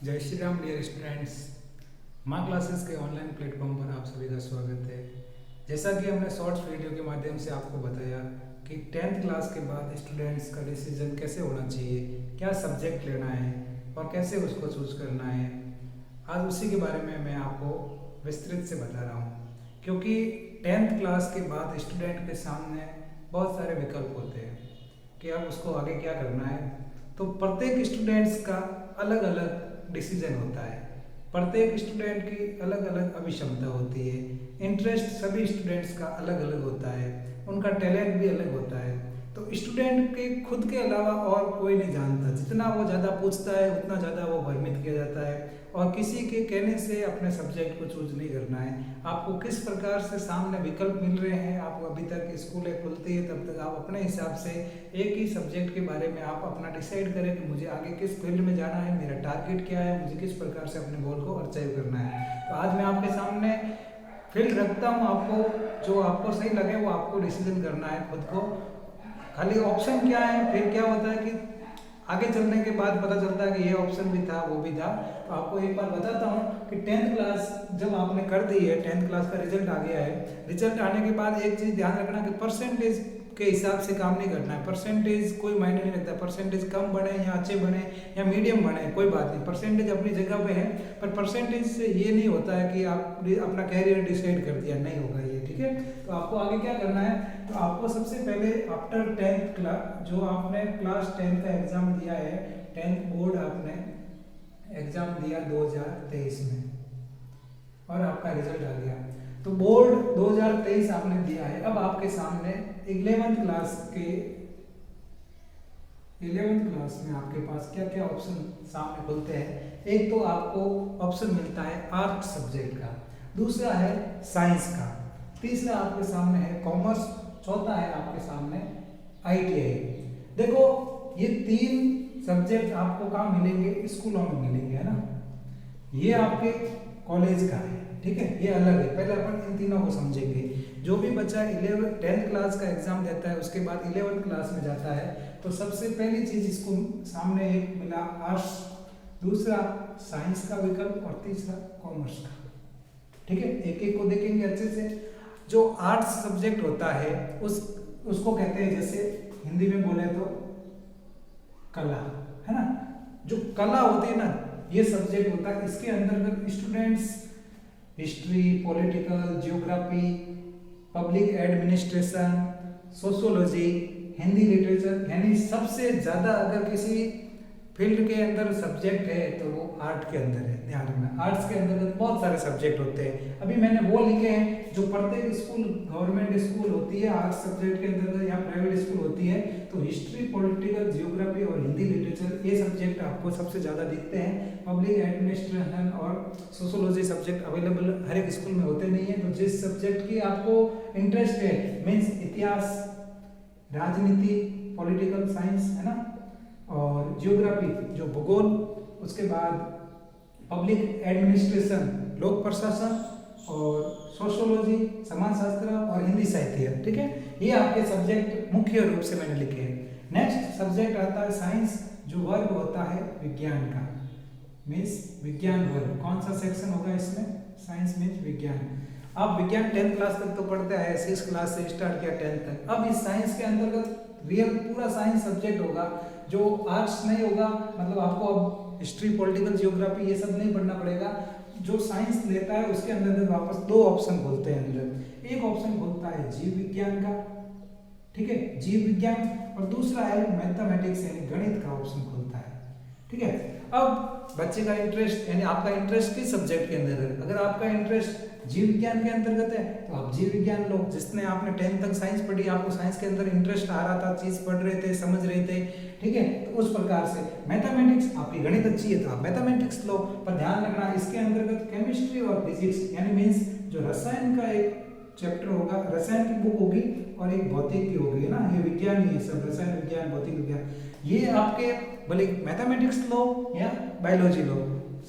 जय Shri Ram dear students. माँ classes के ऑनलाइन प्लेटफॉर्म पर आप सभी का स्वागत है। जैसा कि हमने शॉर्ट्स वीडियो के माध्यम से आपको बताया कि 10th क्लास के बाद स्टूडेंट्स का डिसीजन कैसे होना चाहिए, क्या सब्जेक्ट लेना है और कैसे उसको चूज करना है, आज उसी के बारे में मैं आपको विस्तृत से बता रहा हूँ। क्योंकि 10th क्लास के बाद स्टूडेंट के सामने बहुत सारे विकल्प होते हैं कि अब उसको आगे क्या करना है। तो प्रत्येक स्टूडेंट्स का अलग अलग डिसीजन होता है, प्रत्येक स्टूडेंट की अलग अलग अभिक्षमता होती है, इंटरेस्ट सभी स्टूडेंट्स का अलग अलग होता है, उनका टैलेंट भी अलग होता है। तो स्टूडेंट के खुद के अलावा और कोई नहीं जानता, जितना वो ज़्यादा पूछता है उतना ज़्यादा वो भ्रमित किया जाता है और किसी के कहने से अपने सब्जेक्ट को चूज नहीं करना है। आपको किस प्रकार से सामने विकल्प मिल रहे हैं, आपको अभी तक स्कूलें खुलती है तब तक आप अपने हिसाब से एक ही सब्जेक्ट के बारे में आप अपना डिसाइड करें कि मुझे आगे किस फील्ड में जाना है, मेरा टारगेट क्या है, मुझे किस प्रकार से अपने गोल को अचीव करना है। तो आज मैं आपके सामने फील्ड रखता हूँ, आपको जो आपको सही लगे वो आपको डिसीजन करना है खुद को। खाली ऑप्शन क्या है, फिर क्या होता है कि आगे चलने के बाद पता चलता है कि ये ऑप्शन भी था वो भी था। तो आपको एक बार बताता हूँ कि 10th क्लास जब आपने कर दी है, 10th क्लास का रिजल्ट आ गया है, रिजल्ट आने के बाद एक चीज़ ध्यान रखना कि परसेंटेज के हिसाब से काम नहीं करना है। परसेंटेज कोई मायने नहीं रखता, परसेंटेज कम बने या अच्छे बने या मीडियम बने कोई बात नहीं, परसेंटेज अपनी जगह पे है। पर परसेंटेज से ये नहीं होता है कि आप अपना कैरियर डिसाइड कर दिया, नहीं होगा ये, ठीक है। तो आपको आगे क्या करना है, तो आपको सबसे पहले आफ्टर 10th क्लास जो आपने क्लास 10 का एग्जाम दिया है, 10th बोर्ड आपने एग्जाम दिया 2023 में और आपका रिजल्ट आ गया, तो बोर्ड 2023 आपने दिया है। अब आपके सामने 11th क्लास में आपके पास क्या क्या ऑप्शन सामने खुलते हैं। एक तो आपको ऑप्शन मिलता है आर्ट सब्जेक्ट का, दूसरा है साइंस का, तीसरा आपके सामने है कॉमर्स, चौथा है आपके सामने ITI। देखो ये 3 सब्जेक्ट आपको कहाँ मिलेंगे, स्कूलों में मिलेंगे, है ना। ये आपके कॉलेज का है, ठीक है, ये अलग है। पहले अपन इन तीनों को समझेंगे। जो भी बच्चा 10th क्लास का एग्जाम देता है उसके बाद 11th क्लास में जाता है, तो सबसे पहली चीज इसको सामने एक मिला आर्ट्स, दूसरा साइंस का विकल्प और तीसरा कॉमर्स का, ठीक है। एक एक को देखेंगे अच्छे से। जो आर्ट्स सब्जेक्ट होता है उसको कहते हैं, जैसे हिंदी में बोले तो कला, है ना। जो कला होती है ना, ये सब्जेक्ट होता है, इसके अंतर्गत students history, political, geography, public administration, sociology, Hindi literature, यानी सबसे ज़्यादा अगर किसी फील्ड के अंदर सब्जेक्ट है तो वो आर्ट के अंदर है। ध्यान रखना, आर्ट्स के अंदर बहुत सारे सब्जेक्ट होते हैं। अभी मैंने वो लिखे हैं जो प्रत्येक स्कूल, गवर्नमेंट स्कूल होती है आर्ट्स सब्जेक्ट के अंदर या प्राइवेट स्कूल होती है, तो हिस्ट्री, पॉलिटिकल, जियोग्राफी और हिंदी लिटरेचर ये सब्जेक्ट आपको सबसे ज़्यादा दिखते हैं। पब्लिक एडमिनिस्ट्रेशन और सोशियोलॉजी सब्जेक्ट अवेलेबल हर एक स्कूल में होते नहीं है। तो जिस सब्जेक्ट की आपको इंटरेस्ट है, मीन्स इतिहास, राजनीति, पॉलिटिकल साइंस, है ना, और जियोग्राफी जो भूगोल, उसके बाद पब्लिक एडमिनिस्ट्रेशन लोक प्रशासन, और सोशियोलॉजी समाजशास्त्र और हिंदी साहित्य, ठीक है। ये आपके सब्जेक्ट मुख्य रूप से मैंने लिखे हैं। नेक्स्ट सब्जेक्ट आता है साइंस, जो वर्ग होता है विज्ञान का, मीन्स विज्ञान वर्ग। कौन सा सेक्शन होगा इसमें, साइंस मीन्स विज्ञान। आप विज्ञान 10th क्लास तक तो पढ़ते आए, 6 क्लास से स्टार्ट किया 10th तक। अब इस साइंस के अंतर्गत रियल पूरा साइंस सब्जेक्ट होगा, जो आर्ट्स नहीं होगा। मतलब आपको अब हिस्ट्री, पॉलिटिकल, जियोग्राफी ये सब नहीं पढ़ना पड़ेगा। जो साइंस लेता है उसके अंदर वापस 2 ऑप्शन खुलते हैं अंदर। एक ऑप्शन खुलता है जीव विज्ञान का, ठीक है, जीव विज्ञान, और दूसरा है मैथमेटिक्स यानी गणित का ऑप्शन खुलता है, ठीक है। अब बच्चे का इंटरेस्ट यानी आपका इंटरेस्ट किस सब्जेक्ट के अंदर है। अगर आपका इंटरेस्ट जीव विज्ञान के अंतर्गत है तो आप जीव विज्ञान लो। जिसने आपने 10th तक साइंस पढ़ी, आपको साइंस के अंदर इंटरेस्ट आ रहा था, चीज पढ़ रहे थे, समझ रहे थे, ठीक है, तो उस प्रकार से। मैथमेटिक्स, आपकी गणित अच्छी है तो आप मैथमेटिक्स लो, पर ध्यान रखना इसके अंतर्गत केमिस्ट्री और फिजिक्स यानी मीन्स जो रसायन का एक चैप्टर होगा, रसायन की बुक होगी और एक भौतिक की होगी, है ना। ये विज्ञान ही है सब, रसायन विज्ञान, भौतिक विज्ञान। ये आपके भले मैथमेटिक्स लो या बायोलॉजी लो,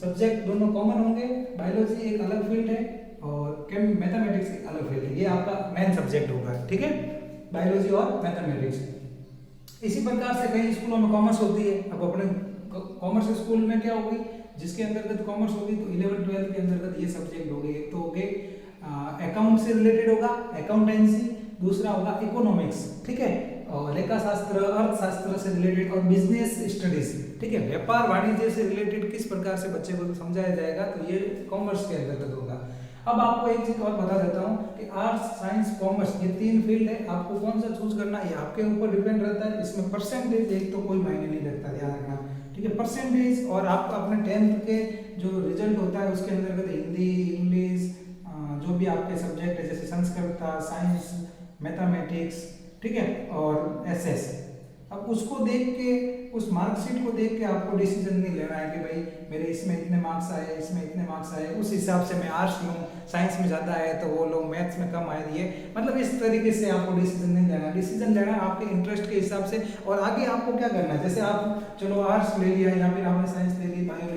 सब्जेक्ट दोनों कॉमन होंगे। बायोलॉजी एक अलग फील्ड है और मैथमेटिक्स एक अलग फील्ड है, ये आपका मेन सब्जेक्ट होगा, ठीक है, बायोलॉजी और मैथमेटिक्स। इसी प्रकार से कई स्कूलों में कॉमर्स होती है। अब अपने कॉमर्स स्कूल में क्या होगी, जिसके अंतर्गत कॉमर्स होगी तो 11 12 के अंतर्गत ये सब्जेक्ट हो गए। एक तो हो गए अकाउंट से रिलेटेड होगा अकाउंटेंसी, दूसरा होगा इकोनॉमिक्स, ठीक है, और लेखा शास्त्र अर्थशास्त्र से रिलेटेड और बिजनेस स्टडीज, ठीक है, व्यापार वाणिज्य से रिलेटेड किस प्रकार से बच्चे को समझाया जाएगा तो ये कॉमर्स के अंतर्गत होगा। अब आपको एक चीज और बता देता हूँ कि आर्ट्स साइंस कॉमर्स ये 3 फील्ड है, आपको कौन सा चूज करना है ये आपके ऊपर डिपेंड रहता है। इसमें परसेंटेज एक तो कोई मायने नहीं रखता, ध्यान रखना, ठीक है। परसेंटेज और आपका अपने 10th के जो रिजल्ट होता है उसके अंतर्गत हिंदी इंग्लिश जो भी आपके सब्जेक्ट है जैसे संस्कृत था, साइंस, मैथमेटिक्स, ठीक है, और एसएस, अब उसको देख के उस मार्कशीट को देख के आपको डिसीजन नहीं लेना है कि भाई मेरे इसमें इतने मार्क्स आए, इसमें इतने मार्क्स आए, उस हिसाब से मैं आर्ट्स लूँ, साइंस में ज़्यादा आए तो वो लोग मैथ्स में कम आए, ये मतलब इस तरीके से आपको डिसीजन नहीं लेना। डिसीजन लेना आपके इंटरेस्ट के हिसाब से, और आगे आपको क्या करना है, जैसे आप चलो आर्ट्स ले लिया या फिर आपने साइंस ले ली, बायो